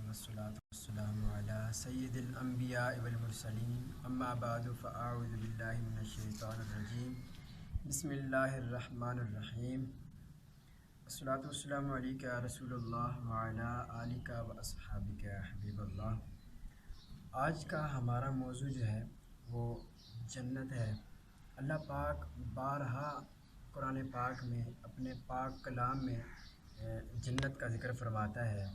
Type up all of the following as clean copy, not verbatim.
والصلاة والسلام على سید الانبیاء والمرسلین اما بعد فاعوذ باللہ من الشیطان الرجیم بسم اللہ الرحمن الرحیم والصلاة والسلام علیک یا رسول اللہ وعلی آلک و اصحابک یا حبیب اللہ۔ آج کا ہمارا موضوع جو ہے وہ جنت ہے۔ اللہ پاک بارہا قرآن پاک میں اپنے پاک کلام میں جنت کا ذکر فرماتا ہے۔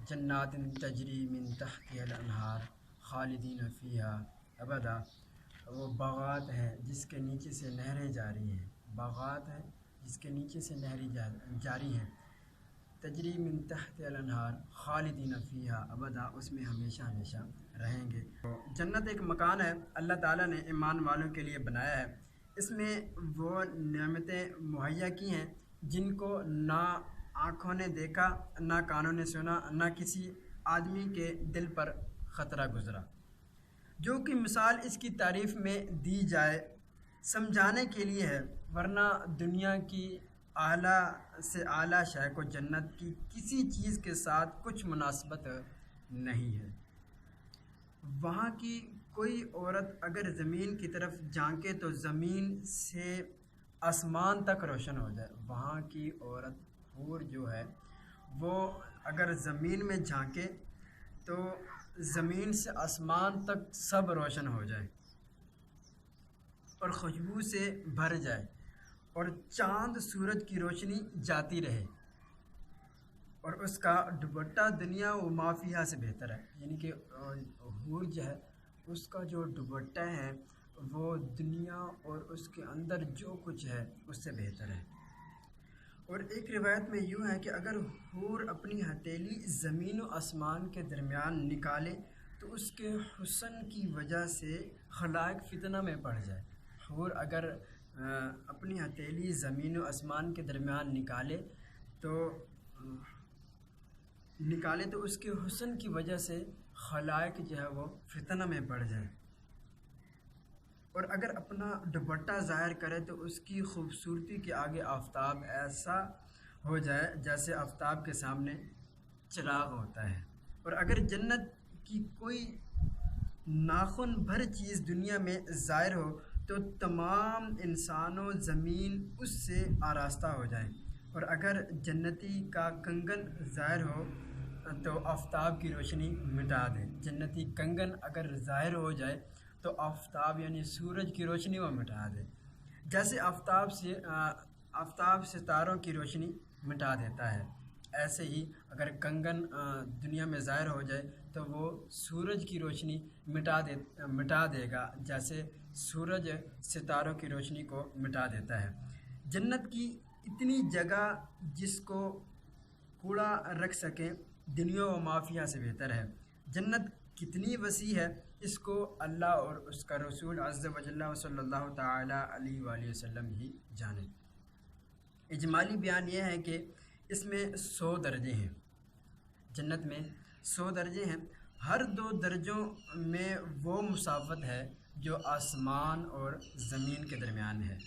جنات تجری من تحتها الانہار خالدین فیہا ابدا، وہ باغات ہیں جس کے نیچے سے نہریں جاری ہیں، باغات ہیں جس کے نیچے سے نہریں جاری ہیں۔ تجری من تحت الانہار خالدین فیہا ابدا، اس میں ہمیشہ ہمیشہ رہیں گے۔ جنت ایک مکان ہے اللہ تعالیٰ نے ایمان والوں کے لیے بنایا ہے۔ اس میں وہ نعمتیں مہیا کی ہیں جن کو نہ آنکھوں نے دیکھا، نہ کانوں نے سنا، نہ کسی آدمی کے دل پر خطرہ گزرا۔ جو کہ مثال اس کی تعریف میں دی جائے سمجھانے کے لیے ہے، ورنہ دنیا کی اعلیٰ سے اعلیٰ شے کو جنت کی کسی چیز کے ساتھ کچھ مناسبت نہیں ہے۔ وہاں کی کوئی عورت اگر زمین کی طرف جھانکے تو زمین سے آسمان تک روشن ہو جائے۔ وہاں کی عورت حور جو ہے وہ اگر زمین میں جھانکے تو زمین سے آسمان تک سب روشن ہو جائے اور خوشبو سے بھر جائے، اور چاند سورج کی روشنی جاتی رہے، اور اس کا دوپٹہ دنیا و ما فیہا سے بہتر ہے۔ یعنی کہ حور جو ہے اس کا جو دوپٹہ ہے وہ دنیا اور اس کے اندر جو کچھ ہے اس سے بہتر ہے۔ اور ایک روایت میں یوں ہے کہ اگر حور اپنی ہتھیلی زمین و آسمان کے درمیان نکالے تو اس کے حسن کی وجہ سے خلائق فتنہ میں پڑ جائے۔ حور اگر اپنی ہتھیلی زمین و آسمان کے درمیان نکالے تو اس کے حسن کی وجہ سے خلائق جو ہے وہ فتنہ میں پڑ جائے، اور اگر اپنا دوپٹہ ظاہر کرے تو اس کی خوبصورتی کے آگے آفتاب ایسا ہو جائے جیسے آفتاب کے سامنے چراغ ہوتا ہے۔ اور اگر جنت کی کوئی ناخن بھر چیز دنیا میں ظاہر ہو تو تمام انسان و زمین اس سے آراستہ ہو جائیں، اور اگر جنتی کا کنگن ظاہر ہو تو آفتاب کی روشنی مٹا دے۔ جنتی کنگن اگر ظاہر ہو جائے تو آفتاب یعنی سورج کی روشنی وہ مٹا دے، جیسے آفتاب ستاروں کی روشنی مٹا دیتا ہے، ایسے ہی اگر کنگن دنیا میں ظاہر ہو جائے تو وہ سورج کی روشنی مٹا دے گا، جیسے سورج ستاروں کی روشنی کو مٹا دیتا ہے۔ جنت کی اتنی جگہ جس کو کوڑا رکھ سکیں دنیا و ما فیہا سے بہتر ہے۔ جنت کتنی وسیع ہے اس کو اللہ اور اس کا رسول عز و جل صلی اللہ تعالیٰ علیہ وآلہ وسلم ہی جانے۔ اجمالی بیان یہ ہے کہ اس میں 100 درجے ہیں۔ جنت میں 100 درجے ہیں، ہر 2 درجوں میں وہ مسافت ہے جو آسمان اور زمین کے درمیان ہے۔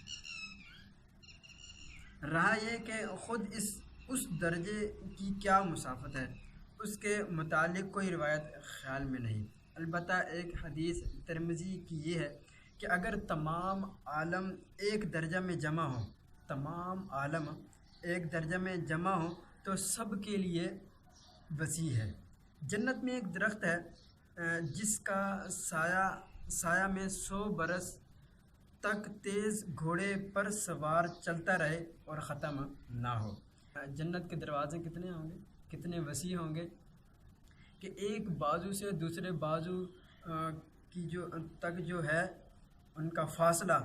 رہا یہ کہ خود اس درجے کی کیا مسافت ہے اس کے متعلق کوئی روایت خیال میں نہیں، البتہ ایک حدیث ترمذی کی یہ ہے کہ اگر تمام عالم ایک درجہ میں جمع ہوں، تمام عالم ایک درجہ میں جمع ہوں تو سب کے لیے وسیع ہے۔ جنت میں ایک درخت ہے جس کا سایہ میں 100 برس تک تیز گھوڑے پر سوار چلتا رہے اور ختم نہ ہو۔ جنت کے دروازے کتنے ہوں گے، کتنے وسیع ہوں گے کہ ایک بازو سے دوسرے بازو کی تک جو ہے ان کا فاصلہ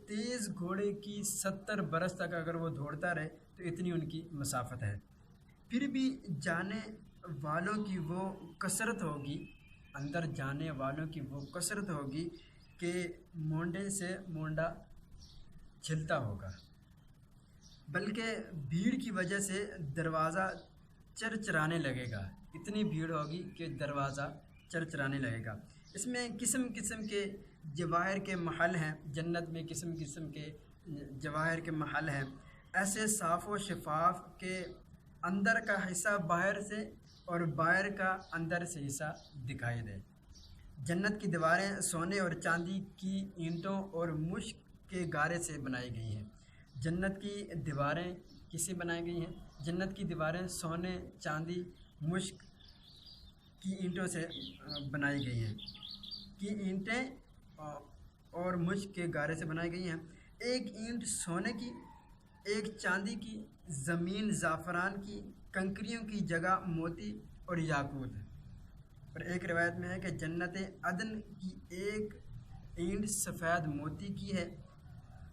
تیز گھوڑے کی 70 برس تک اگر وہ دوڑتا رہے تو اتنی ان کی مسافت ہے۔ پھر بھی جانے والوں کی وہ کثرت ہوگی، اندر جانے والوں کی وہ کثرت ہوگی کہ مونڈے سے مونڈا چھلتا ہوگا، بلکہ بھیڑ کی وجہ سے دروازہ چرچرانے لگے گا، اتنی بھیڑ ہوگی کہ دروازہ چرچرانے لگے گا۔ اس میں قسم قسم کے جواہر کے محل ہیں، جنت میں قسم قسم کے جواہر کے محل ہیں، ایسے صاف و شفاف کہ اندر کا حصہ باہر سے اور باہر کا اندر سے حصہ دکھائی دے۔ جنت کی دیواریں سونے اور چاندی کی اینٹوں اور مشک کے گارے سے بنائی گئی ہیں۔ جنت کی دیواریں کس سے بنائی گئی ہیں؟ جنت کی دیواریں سونے، چاندی، مشک کی اینٹوں سے بنائی گئی ہیں، کی اینٹیں اور مشک کے گارے سے بنائی گئی ہیں۔ ایک اینٹ سونے کی، ایک چاندی کی، زمین زعفران کی، کنکریوں کی جگہ موتی اور یاقوت ہے۔ اور ایک روایت میں ہے کہ جنت عدن کی ایک اینٹ سفید موتی کی ہے،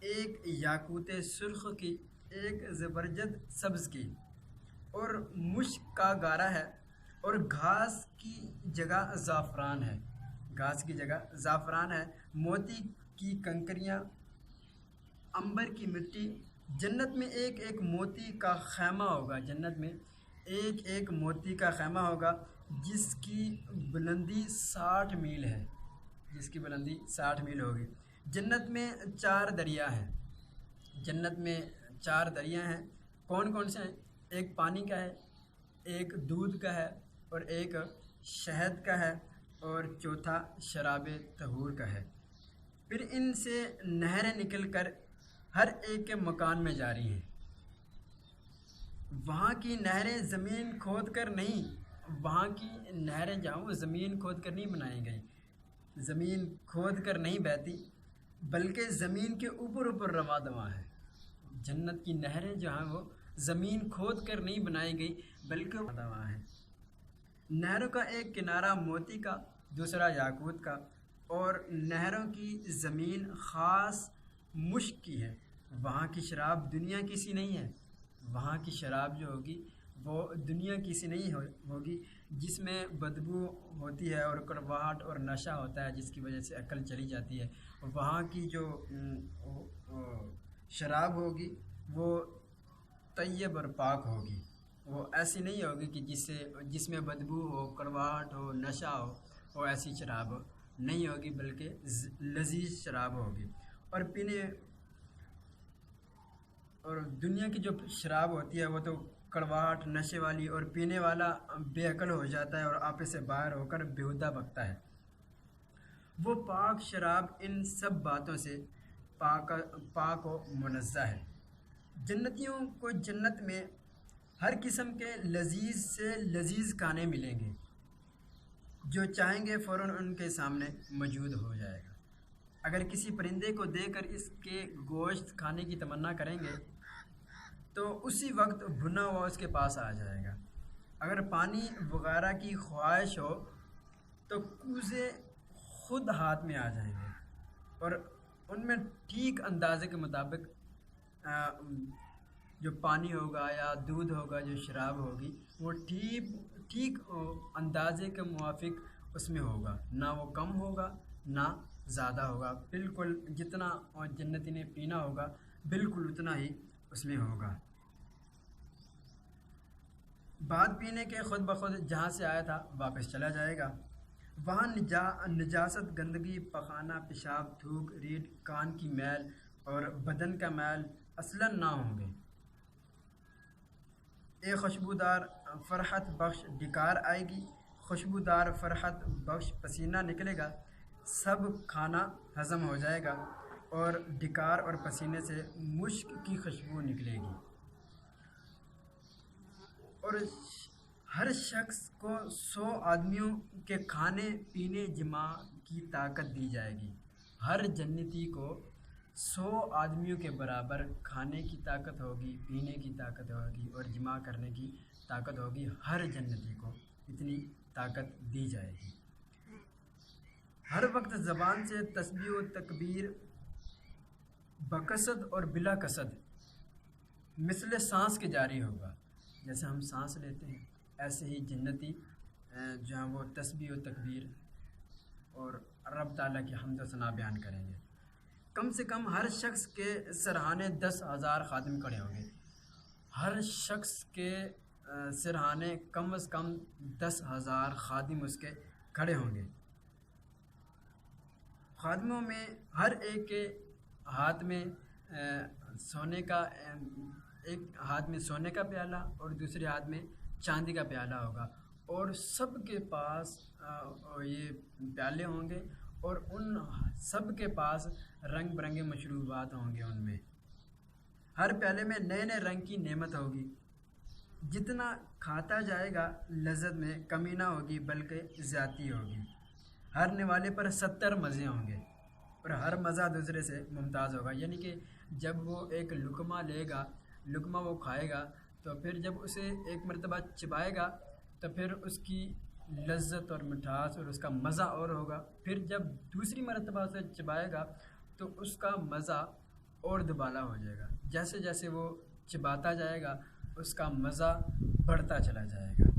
ایک یاقوت سرخ کی، ایک زبرجد سبز کی، اور مشک کا گارا ہے، اور گھاس کی جگہ زعفران ہے، گھاس کی جگہ زعفران ہے، موتی کی کنکریاں، عنبر کی مٹی۔ جنت میں ایک ایک موتی کا خیمہ ہوگا، جنت میں ایک ایک موتی کا خیمہ ہوگا جس کی بلندی 60 میل ہے، جس کی بلندی 60 میل ہوگی۔ جنت میں 4 دریا ہیں، جنت میں 4 دریا ہیں۔ کون کون سے ہیں؟ ایک پانی کا ہے، ایک دودھ کا ہے، اور ایک شہد کا ہے، اور چوتھا شراب طہور کا ہے۔ پھر ان سے نہریں نکل کر ہر ایک کے مکان میں جاری ہیں۔ وہاں کی نہریں زمین کھود کر نہیں، وہاں کی نہریں جہاں وہ زمین کھود کر نہیں بنائی گئی، زمین کھود کر نہیں بہتی، بلکہ زمین کے اوپر اوپر رواں دواں ہے۔ جنت کی نہریں جو ہیں وہ زمین کھود کر نہیں بنائی گئی بلکہ رواں دواں ہیں۔ نہروں کا ایک کنارہ موتی کا، دوسرا یاقوت کا، اور نہروں کی زمین خاص مشک کی ہے۔ وہاں کی شراب دنیا کی سی نہیں ہے، وہاں کی شراب جو ہوگی وہ دنیا کی سی نہیں ہوگی، جس میں بدبو ہوتی ہے اور کڑواہٹ اور نشہ ہوتا ہے جس کی وجہ سے عقل چلی جاتی ہے۔ وہاں کی جو شراب ہوگی وہ طیب اور پاک ہوگی، وہ ایسی نہیں ہوگی کہ جس میں بدبو ہو، کڑواہٹ ہو، نشہ ہو، وہ ایسی شراب نہیں ہوگی، بلکہ لذیذ شراب ہوگی۔ اور دنیا کی جو شراب ہوتی ہے وہ تو کڑواہٹ، نشے والی، اور پینے والا بے عقل ہو جاتا ہے اور آپے سے باہر ہو کر بیہودہ بکتا ہے۔ وہ پاک شراب ان سب باتوں سے پاک و منزہ ہے۔ جنتیوں کو جنت میں ہر قسم کے لذیذ سے لذیذ کھانے ملیں گے، جو چاہیں گے فوراً ان کے سامنے موجود ہو جائے گا۔ اگر کسی پرندے کو دیکھ کر اس کے گوشت کھانے کی تمنا کریں گے تو اسی وقت بھنا ہوا اس کے پاس آ جائے گا۔ اگر پانی وغیرہ کی خواہش ہو تو کوزے خود ہاتھ میں آ جائیں گے، اور ان میں ٹھیک اندازے کے مطابق جو پانی ہوگا یا دودھ ہوگا، جو شراب ہوگی، وہ ٹھیک اندازے کے موافق اس میں ہوگا، نہ وہ کم ہوگا نہ زیادہ ہوگا، بالکل جتنا جنتی نے پینا ہوگا بالکل اتنا ہی اس میں ہوگا۔ بعد پینے کے خود بخود جہاں سے آیا تھا واپس چلا جائے گا۔ وہاں نجاست، گندگی، پخانہ، پیشاب، تھوک، ریڑھ، کان کی میل اور بدن کا میل اصلاً نہ ہوں گے۔ ایک خوشبودار فرحت بخش ڈکار آئے گی، خوشبودار فرحت بخش پسینہ نکلے گا، سب کھانا ہضم ہو جائے گا، اور ڈکار اور پسینے سے مشک کی خوشبو نکلے گی، اور ہر شخص کو 100 آدمیوں کے کھانے پینے جمع کی طاقت دی جائے گی۔ ہر جنتی کو 100 آدمیوں کے برابر کھانے کی طاقت ہوگی، پینے کی طاقت ہوگی، اور جمع کرنے کی طاقت ہوگی۔ ہر جنتی کو اتنی طاقت دی جائے گی۔ ہر وقت زبان سے تسبیح و تکبیر بقصد اور بلا قصد مثل سانس کے جاری ہوگا۔ جیسے ہم سانس لیتے ہیں ایسے ہی جنتی جہاں وہ تسبیح و تکبیر اور رب تعالیٰ کی حمد و ثنا بیان کریں گے۔ کم سے کم ہر شخص کے سرہانے 10,000 خادم کھڑے ہوں گے، ہر شخص کے سرہانے کم از کم 10,000 خادم اس کے کھڑے ہوں گے۔ خادموں میں ہر ایک کے ہاتھ میں ایک ہاتھ میں سونے کا پیالہ اور دوسرے ہاتھ میں چاندی کا پیالہ ہوگا، اور سب کے پاس یہ پیالے ہوں گے، اور ان سب کے پاس رنگ برنگے مشروبات ہوں گے۔ ان میں ہر پیالے میں نئے نئے رنگ کی نعمت ہوگی۔ جتنا کھاتا جائے گا لذت میں کمی نہ ہوگی بلکہ زیادتی ہوگی۔ ہر نوالے پر 70 مزے ہوں گے، اور ہر مزہ دوسرے سے ممتاز ہوگا۔ یعنی کہ جب وہ ایک لقمہ لے گا، لقمہ وہ کھائے گا، تو پھر جب اسے ایک مرتبہ چبائے گا تو پھر اس کی لذت اور مٹھاس اور اس کا مزہ اور ہوگا۔ پھر جب دوسری مرتبہ اسے چبائے گا تو اس کا مزہ اور دوبالا ہو جائے گا۔ جیسے جیسے وہ چباتا جائے گا اس کا مزہ بڑھتا چلا جائے گا۔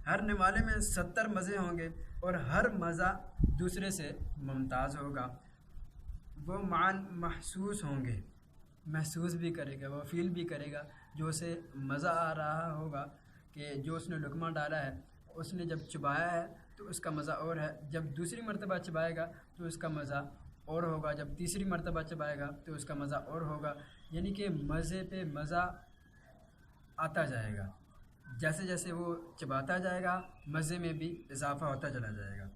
ہر نوالے میں 70 مزے ہوں گے، اور ہر مزہ دوسرے سے ممتاز ہوگا۔ وہ معان محسوس ہوں گے، محسوس بھی کرے گا، وہ فیل بھی کرے گا۔ جو اسے مزہ آ رہا ہوگا کہ جو اس نے لقمہ ڈالا ہے، اس نے جب چبایا ہے تو اس کا مزہ اور ہے، جب دوسری مرتبہ چبائے گا تو اس کا مزہ اور ہوگا، جب تیسری مرتبہ چبائے گا تو اس کا مزہ اور ہوگا۔ یعنی کہ مزے پہ مزہ آتا جائے گا۔ جیسے جیسے وہ چباتا جائے گا مزے میں بھی اضافہ ہوتا چلا جائے گا۔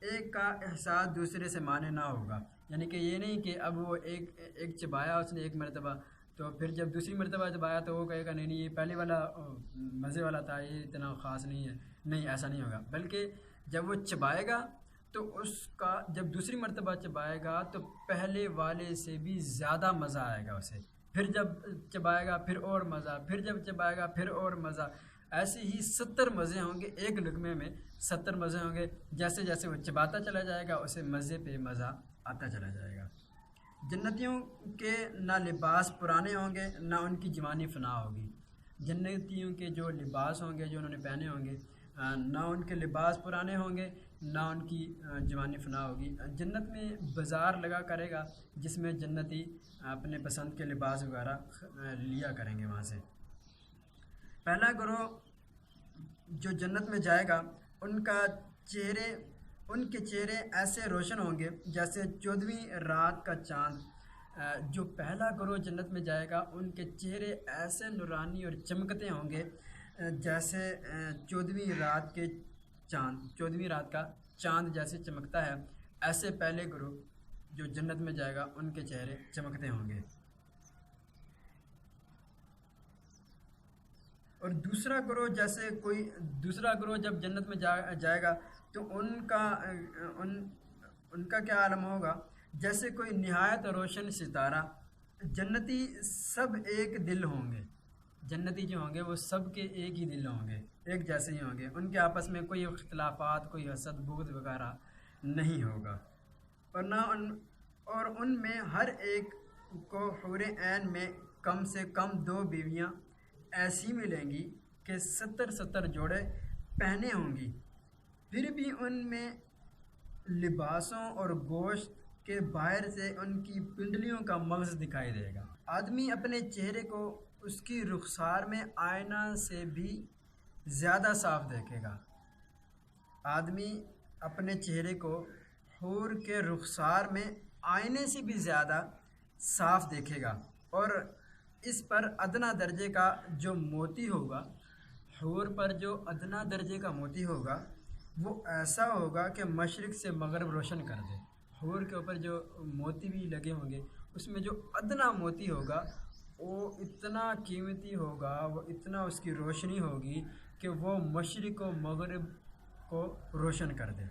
ایک کا احساس دوسرے سے مانے نہ ہوگا، یعنی کہ یہ نہیں کہ اب وہ ایک چبایا اس نے ایک مرتبہ، تو پھر جب دوسری مرتبہ چبایا تو وہ کہے گا نہیں یہ پہلے والا مزے والا تھا، یہ اتنا خاص نہیں ہے۔ نہیں، ایسا نہیں ہوگا، بلکہ جب وہ چبائے گا تو اس کا جب دوسری مرتبہ چبائے گا تو پہلے والے سے بھی زیادہ مزہ آئے گا اسے۔ پھر جب چبائے گا پھر اور مزہ، پھر جب چبائے گا پھر اور مزہ۔ ایسے ہی 70 مزے ہوں گے، ایک لقمے میں 70 مزے ہوں گے۔ جیسے جیسے وہ چباتا چلا جائے گا اسے مزے پہ مزہ آتا چلا جائے گا۔ جنتیوں کے نہ لباس پرانے ہوں گے نہ ان کی جوانی فنا ہوگی۔ جنتیوں کے جو لباس ہوں گے جو انہوں نے پہنے ہوں گے، نہ ان کے لباس پرانے ہوں گے نہ ان کی جوانی فنا ہوگی۔ جنت میں بازار لگا کرے گا جس میں جنتی اپنے پسند کے لباس وغیرہ لیا کریں گے وہاں سے۔ پہلا گروہ جو جنت میں جائے گا ان کے چہرے ایسے روشن ہوں گے جیسے 14ویں رات کا چاند۔ جو پہلا گروہ جنت میں جائے گا ان کے چہرے ایسے نورانی اور چمکتے ہوں گے جیسے 14ویں رات کا چاند جیسے چمکتا ہے، ایسے پہلے گروہ جو جنت میں جائے گا ان کے چہرے چمکتے ہوں گے۔ اور دوسرا گروہ جب جنت میں جائے گا تو ان کا کیا عالم ہوگا؟ جیسے کوئی نہایت روشن ستارہ۔ جنتی سب ایک دل ہوں گے، جنتی جو ہوں گے وہ سب کے ایک ہی دل ہوں گے، ایک جیسے ہی ہوں گے۔ ان کے آپس میں کوئی اختلافات، کوئی حسد بغض وغیرہ نہیں ہوگا، اور ان میں ہر ایک کو حور عین میں کم سے کم 2 بیویاں ایسی ملیں گی کہ 70 جوڑے پہنے ہوں گی۔ پھر بھی ان میں لباسوں اور گوشت کے باہر سے ان کی پنڈلیوں کا مغز دکھائی دے گا۔ آدمی اپنے چہرے کو اس کی رخسار میں آئینہ سے بھی زیادہ صاف دیکھے گا۔ آدمی اپنے چہرے کو حور کے رخسار میں آئینے سے بھی زیادہ صاف دیکھے گا، اور اس پر ادنا درجے کا جو موتی ہوگا، حور پر جو ادنا درجے کا موتی ہوگا وہ ایسا ہوگا کہ مشرق سے مغرب روشن کر دے۔ حور کے اوپر جو موتی بھی لگے ہوں گے اس میں جو ادنا موتی ہوگا وہ اتنا قیمتی ہوگا، وہ اتنا اس کی روشنی ہوگی کہ وہ مشرق و مغرب کو روشن کر دے۔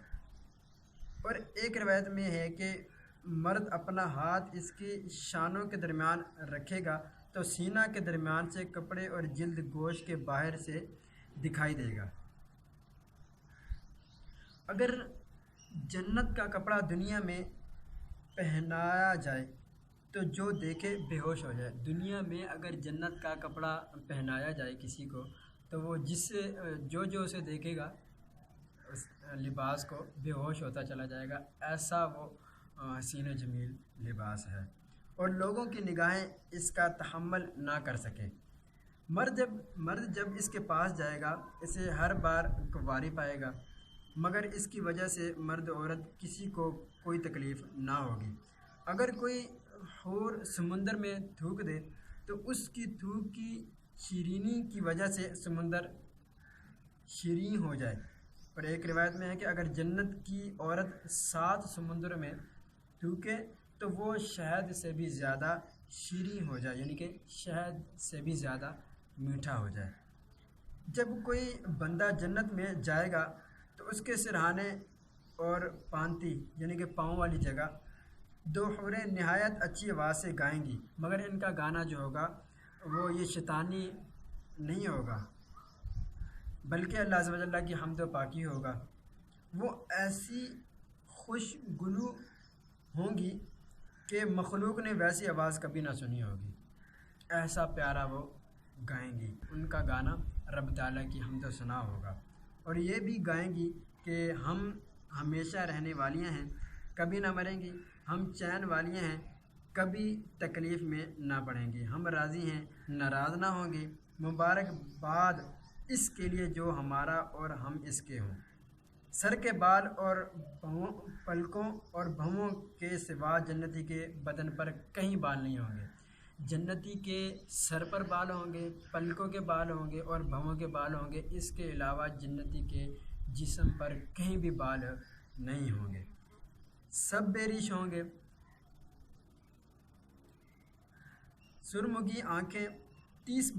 اور ایک روایت میں ہے کہ مرد اپنا ہاتھ اس کی شانوں کے درمیان رکھے گا تو سینہ کے درمیان سے کپڑے اور جلد گوشت کے باہر سے دکھائی دے گا۔ اگر جنت کا کپڑا دنیا میں پہنایا جائے تو جو دیکھے بے ہوش ہو جائے۔ دنیا میں اگر جنت کا کپڑا پہنایا جائے کسی کو تو وہ جو اسے دیکھے گا اس لباس کو بے ہوش ہوتا چلا جائے گا، ایسا وہ حسین و جمیل لباس ہے، اور لوگوں کی نگاہیں اس کا تحمل نہ کر سکے۔ مرد جب اس کے پاس جائے گا اسے ہر بار کنواری پائے گا، مگر اس کی وجہ سے مرد عورت کسی کو کوئی تکلیف نہ ہوگی۔ اگر کوئی حور سمندر میں تھوک دے تو اس کی تھوک کی شیرینی کی وجہ سے سمندر شیریں ہو جائے۔ اور ایک روایت میں ہے کہ اگر جنت کی عورت 7 سمندر میں تھوکے تو وہ شہد سے بھی زیادہ شیریں ہو جائے، یعنی کہ شہد سے بھی زیادہ میٹھا ہو جائے۔ جب کوئی بندہ جنت میں جائے گا تو اس کے سرہانے اور پانتی یعنی کہ پاؤں والی جگہ 2 حوریں نہایت اچھی آواز سے گائیں گی، مگر ان کا گانا جو ہوگا وہ یہ شیطانی نہیں ہوگا بلکہ اللہ عز و جل کی حمد و پاکی ہوگا۔ وہ ایسی خوشگلو ہوں گی کہ مخلوق نے ویسی آواز کبھی نہ سنی ہوگی، ایسا پیارا وہ گائیں گی۔ ان کا گانا رب تعالیٰ کی حمد و ثنا ہوگا، اور یہ بھی گائیں گی کہ ہم ہمیشہ رہنے والیاں ہیں، کبھی نہ مریں گی، ہم چین والیاں ہیں، کبھی تکلیف میں نہ پڑیں گی، ہم راضی ہیں، ناراض نہ ہوں گے، مبارکباد اس کے لیے جو ہمارا اور ہم اس کے ہوں۔ سر کے بال اور پلکوں اور بھووں کے سوا جنتی کے بدن پر کہیں بال نہیں ہوں گے۔ جنتی کے سر پر بال ہوں گے، پلکوں کے بال ہوں گے اور بھووں کے بال ہوں گے، اس کے علاوہ جنتی کے جسم پر کہیں بھی بال نہیں ہوں گے، سب بے ریش ہوں گے۔ سرمگی آنکھیں 30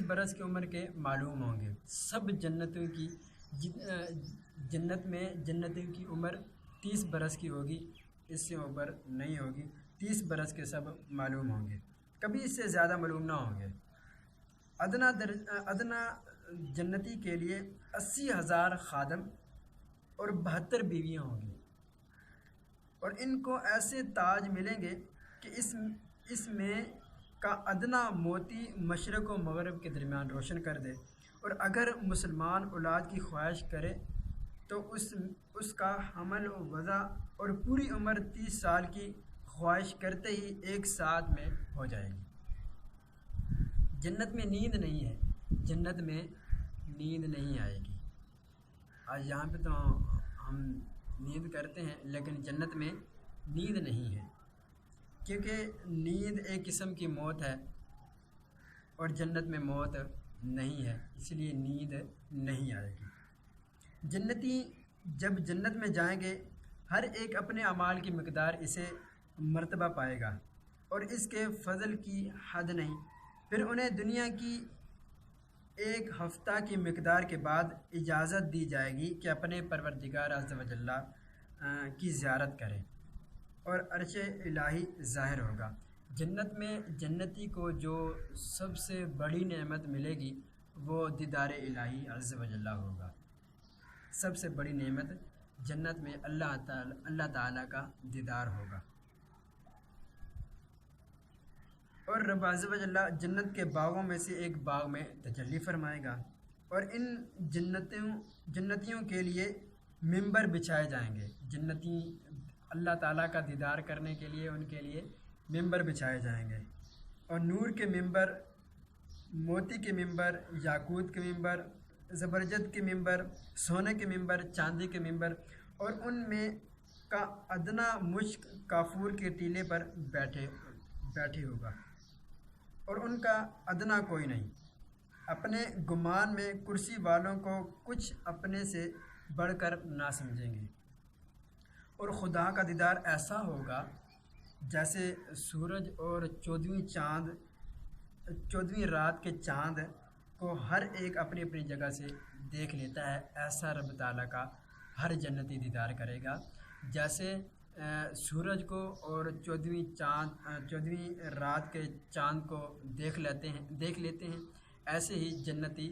برس کی عمر کے معلوم ہوں گے۔ سب جنتوں کی جنت میں جنتوں کی عمر 30 برس کی ہوگی، اس سے اوپر نہیں ہوگی، 30 برس کے سب معلوم ہوں گے، کبھی اس سے زیادہ معلوم نہ ہوں گے۔ ادنا جنتی کے لیے 80,000 خادم اور 72 بیویاں ہوں گی، اور ان کو ایسے تاج ملیں گے کہ اس میں کا ادنا موتی مشرق و مغرب کے درمیان روشن کر دے، اور اگر مسلمان اولاد کی خواہش کرے تو اس کا حمل و وضع اور پوری عمر 30 سال کی خواہش کرتے ہی ایک ساتھ میں ہو جائے گی۔ جنت میں نیند نہیں ہے، جنت میں نیند نہیں آئے گی۔ آج یہاں پہ تو ہم نیند کرتے ہیں، لیکن جنت میں نیند نہیں ہے، کیونکہ نیند ایک قسم کی موت ہے اور جنت میں موت نہیں ہے، اس لیے نیند نہیں آئے گی۔ جنتی جب جنت میں جائیں گے، ہر ایک اپنے اعمال کی مقدار اسے مرتبہ پائے گا، اور اس کے فضل کی حد نہیں۔ پھر انہیں دنیا کی 1 ہفتہ کی مقدار کے بعد اجازت دی جائے گی کہ اپنے پروردگار عز و جل کی زیارت کریں، اور عرش الہی ظاہر ہوگا۔ جنت میں جنتی کو جو سب سے بڑی نعمت ملے گی وہ دیدار الہی عز و جل ہوگا۔ سب سے بڑی نعمت جنت میں اللہ تعالیٰ کا دیدار ہوگا، اور رب عز و جل جنت کے باغوں میں سے ایک باغ میں تجلی فرمائے گا، اور ان جنتیوں کے لیے ممبر بچھائے جائیں گے۔ جنتی اللہ تعالیٰ کا دیدار کرنے کے لیے ان کے لیے ممبر بچھائے جائیں گے، اور نور کے ممبر، موتی کے ممبر، یاقوت کے ممبر، زبرجد کے ممبر، سونے کے ممبر، چاندی کے ممبر، اور ان میں کا ادنا مشک کافور کے ٹیلے پر بیٹھے ہوگا، اور ان کا ادنا کوئی نہیں۔ اپنے گمان میں کرسی والوں کو کچھ اپنے سے بڑھ کر نہ سمجھیں گے، اور خدا کا دیدار ایسا ہوگا جیسے سورج اور 14ویں رات کے چاند کو ہر ایک اپنی اپنی جگہ سے دیکھ لیتا ہے، ایسا رب تعالیٰ کا ہر جنتی دیدار کرے گا۔ جیسے سورج کو اور 14ویں رات کے چاند کو دیکھ لیتے ہیں، ایسے ہی جنتی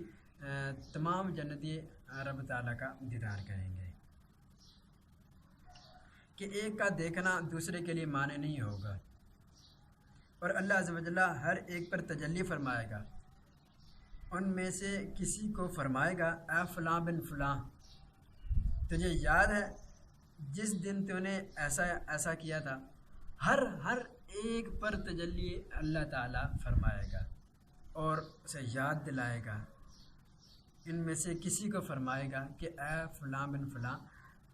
تمام جنتی رب تعالیٰ کا دیدار کریں گے، کہ ایک کا دیکھنا دوسرے کے لیے مانع نہیں ہوگا، اور اللہ عز و جل ہر ایک پر تجلی فرمائے گا۔ ان میں سے کسی کو فرمائے گا، اے فلاں بن فلاں، تجھے یاد ہے جس دن تو نے ایسا کیا تھا؟ ہر ایک پر تجلی اللہ تعالیٰ فرمائے گا اور اسے یاد دلائے گا۔ ان میں سے کسی کو فرمائے گا کہ اے فلاں بن فلاں،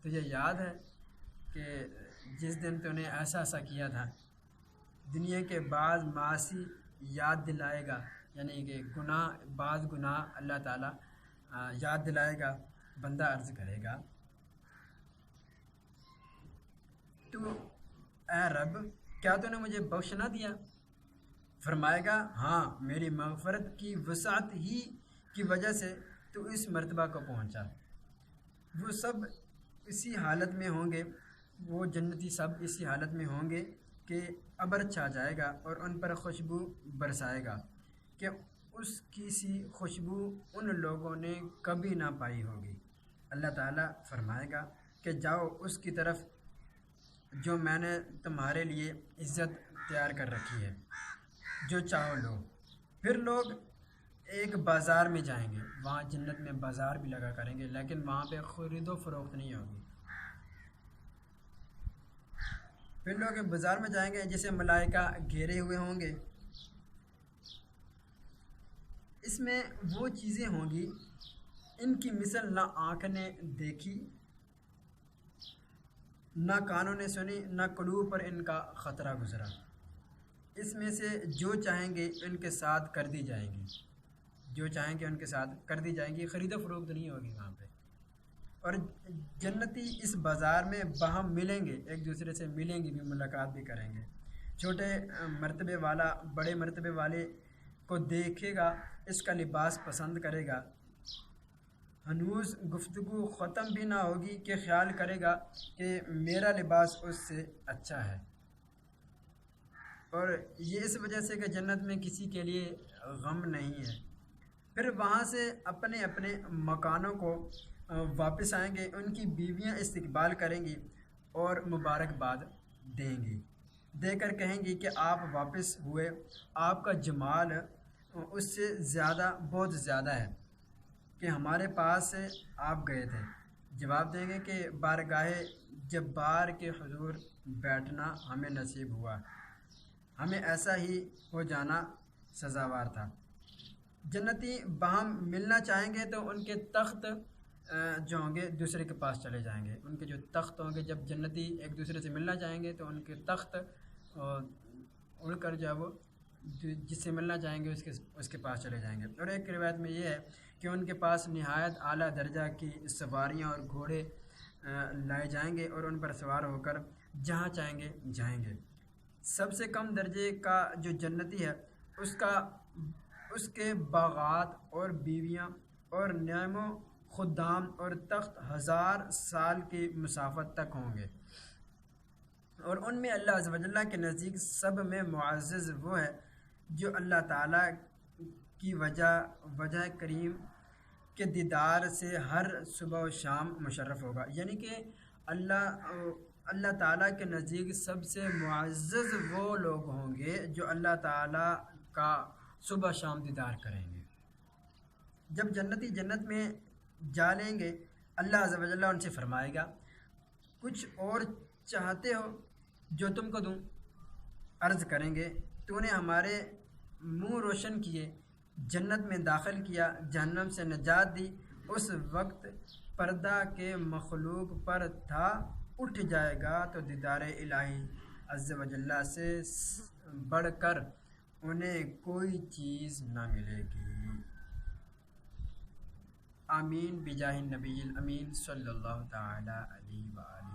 تجھے یاد ہے کہ جس دن تو نے ایسا کیا تھا؟ دنیا کے بعض معاصی یاد دلائے گا، یعنی کہ بعض گناہ اللہ تعالیٰ یاد دلائے گا، بندہ عرض کرے گا تو اے رب کیا تو نے مجھے بخش نہ دیا؟ فرمائے گا ہاں، میری مغفرت کی وسعت ہی کی وجہ سے تو اس مرتبہ کو پہنچا۔ وہ سب اسی حالت میں ہوں گے، وہ جنتی سب اسی حالت میں ہوں گے کہ ابر چھا جائے گا اور ان پر خوشبو برسائے گا کہ اس کی سی خوشبو ان لوگوں نے کبھی نہ پائی ہوگی۔ اللہ تعالیٰ فرمائے گا کہ جاؤ اس کی طرف جو میں نے تمہارے لیے عزت تیار کر رکھی ہے، جو چاہو لو۔ پھر لوگ ایک بازار میں جائیں گے، وہاں جنت میں بازار بھی لگا کریں گے، لیکن وہاں پہ خرید و فروخت نہیں ہوگی۔ پھر لوگ بازار میں جائیں گے جسے ملائکہ گھیرے ہوئے ہوں گے، اس میں وہ چیزیں ہوں گی ان کی مثل نہ آنکھ نے دیکھی، نہ کانوں نے سنی، نہ قلوب پر ان کا خطرہ گزرا۔ اس میں سے جو چاہیں گے ان کے ساتھ کر دی جائیں گی، جو چاہیں گے ان کے ساتھ کر دی جائیں گی، خرید و فروخت نہیں ہوگی وہاں پہ۔ اور جنتی اس بازار میں باہم ملیں گے، ایک دوسرے سے ملیں گے بھی، ملاقات بھی کریں گے۔ چھوٹے مرتبے والا بڑے مرتبے والے کو دیکھے گا، اس کا لباس پسند کرے گا، ہنوز گفتگو ختم بھی نہ ہوگی کہ خیال کرے گا کہ میرا لباس اس سے اچھا ہے۔ اور یہ اس وجہ سے کہ جنت میں کسی کے لیے غم نہیں ہے۔ پھر وہاں سے اپنے اپنے مکانوں کو واپس آئیں گے، ان کی بیویاں استقبال کریں گی اور مبارکباد دیں گی، دے کر کہیں گی کہ آپ واپس ہوئے، آپ کا جمال اس سے زیادہ، بہت زیادہ ہے کہ ہمارے پاس سے آپ گئے تھے۔ جواب دیں گے کہ بارگاہ جبار کے حضور بیٹھنا ہمیں نصیب ہوا، ہمیں ایسا ہی ہو جانا سزاوار تھا۔ جنتی باہم ملنا چاہیں گے تو ان کے تخت جو ہوں گے دوسرے کے پاس چلے جائیں گے، ان کے جو تخت ہوں گے، جب جنتی ایک دوسرے سے ملنا چاہیں گے تو ان کے تخت اڑ کر جب وہ جس سے ملنا چاہیں گے اس کے پاس چلے جائیں گے۔ اور ایک روایت میں یہ ہے کہ ان کے پاس نہایت اعلیٰ درجہ کی سواریاں اور گھوڑے لائے جائیں گے اور ان پر سوار ہو کر جہاں چاہیں گے جائیں گے۔ سب سے کم درجے کا جو جنتی ہے اس کے باغات اور بیویاں اور نعم و خدام اور تخت 1000 سال کی مسافت تک ہوں گے، اور ان میں اللہ عز و جل کے نزدیک سب میں معزز وہ ہے جو اللہ تعالیٰ کی وجہ کریم کے دیدار سے ہر صبح و شام مشرف ہوگا۔ یعنی کہ اللہ تعالیٰ کے نزدیک سب سے معزز وہ لوگ ہوں گے جو اللہ تعالیٰ کا صبح شام دیدار کریں گے۔ جب جنتی جنت میں جا لیں گے، اللہ عز و جل ان سے فرمائے گا کچھ اور چاہتے ہو جو تم کو دوں؟ عرض کریں گے تو نے ہمارے منہ روشن کیے، جنت میں داخل کیا، جہنم سے نجات دی۔ اس وقت پردہ کے مخلوق پر تھا، اٹھ جائے گا تو دیدار الہی عز و جل سے بڑھ کر انہیں کوئی چیز نہ ملے گی۔ آمین بجاہ النبی الامین صلی اللہ تعالی علیہ وآلہ